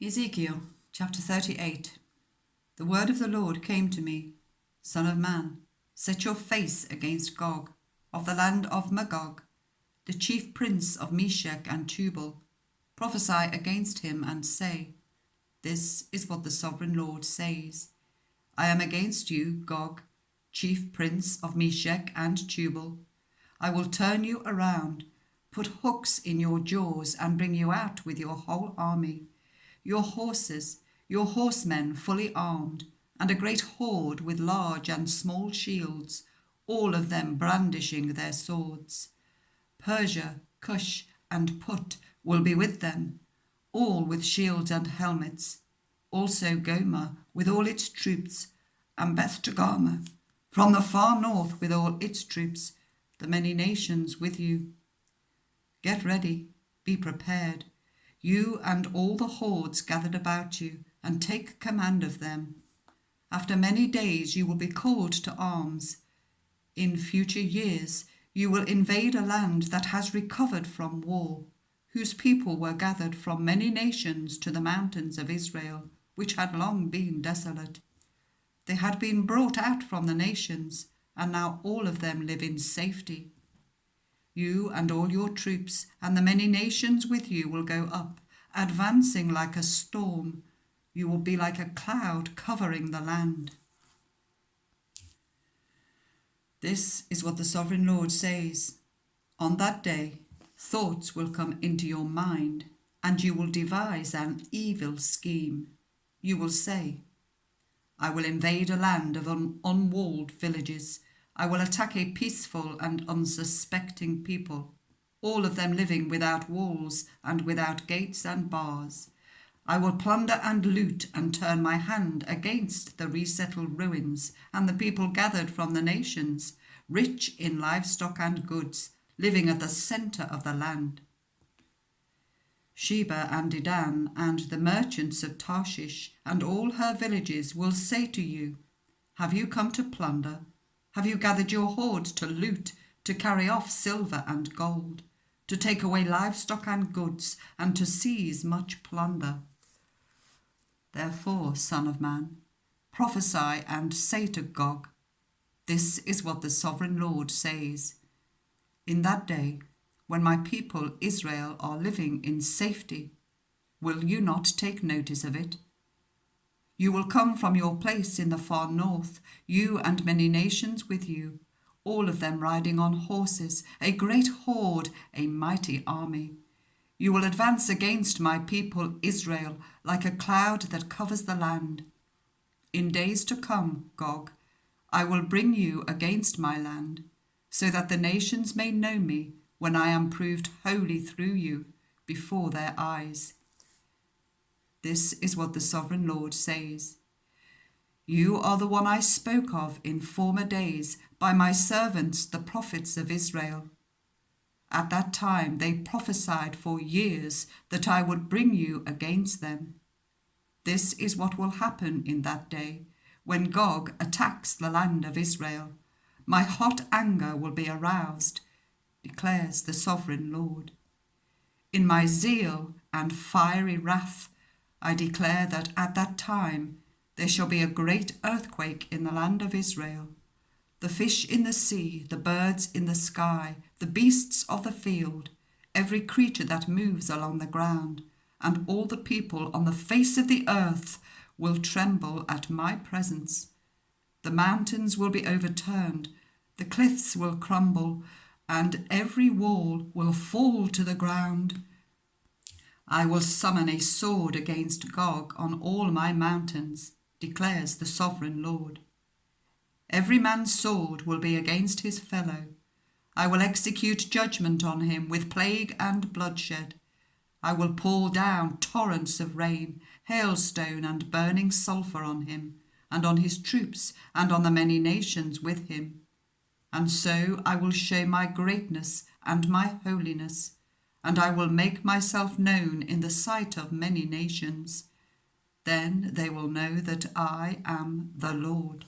Ezekiel chapter 38. The word of the Lord came to me, Son of man, set your face against Gog, of the land of Magog, the chief prince of Meshech and Tubal. Prophesy against him and say, This is what the sovereign Lord says. I am against you, Gog, chief prince of Meshech and Tubal. I will turn you around, put hooks in your jaws, and bring you out with your whole army, your horses, your horsemen fully armed, and a great horde with large and small shields, all of them brandishing their swords. Persia, Cush, and Put will be with them, all with shields and helmets. Also Gomer with all its troops, and Beth Togarmah from the far north with all its troops, the many nations with you. Get ready, be prepared, you and all the hordes gathered about you, and take command of them. After many days you will be called to arms. In future years you will invade a land that has recovered from war, whose people were gathered from many nations to the mountains of Israel, which had long been desolate. They had been brought out from the nations, and now all of them live in safety. You and all your troops and the many nations with you will go up, advancing like a storm. You will be like a cloud covering the land. This is what the sovereign Lord says. On that day, thoughts will come into your mind, and you will devise an evil scheme. You will say, I will invade a land of unwalled villages. I will attack a peaceful and unsuspecting people, all of them living without walls and without gates and bars. I will plunder and loot and turn my hand against the resettled ruins and the people gathered from the nations, rich in livestock and goods, living at the centre of the land. Sheba and Dedan and the merchants of Tarshish and all her villages will say to you, Have you come to plunder? Have you gathered your hordes to loot, to carry off silver and gold, to take away livestock and goods, and to seize much plunder? Therefore, Son of man, prophesy and say to Gog, This is what the sovereign Lord says. In that day, when my people Israel are living in safety, will you not take notice of it? You will come from your place in the far north, you and many nations with you, all of them riding on horses, a great horde, a mighty army. You will advance against my people Israel like a cloud that covers the land. In days to come, Gog, I will bring you against my land, so that the nations may know me when I am proved holy through you before their eyes. This is what the sovereign Lord says. You are the one I spoke of in former days by my servants, the prophets of Israel. At that time they prophesied for years that I would bring you against them. This is what will happen in that day, when Gog attacks the land of Israel. My hot anger will be aroused, declares the sovereign Lord. In my zeal and fiery wrath, I declare that at that time there shall be a great earthquake in the land of Israel. The fish in the sea, the birds in the sky, the beasts of the field, every creature that moves along the ground, and all the people on the face of the earth will tremble at my presence. The mountains will be overturned, the cliffs will crumble, and every wall will fall to the ground. I will summon a sword against Gog on all my mountains, declares the sovereign Lord. Every man's sword will be against his fellow. I will execute judgment on him with plague and bloodshed. I will pour down torrents of rain, hailstone and burning sulphur on him, and on his troops, and on the many nations with him. And so I will show my greatness and my holiness, and I will make myself known in the sight of many nations. Then they will know that I am the Lord.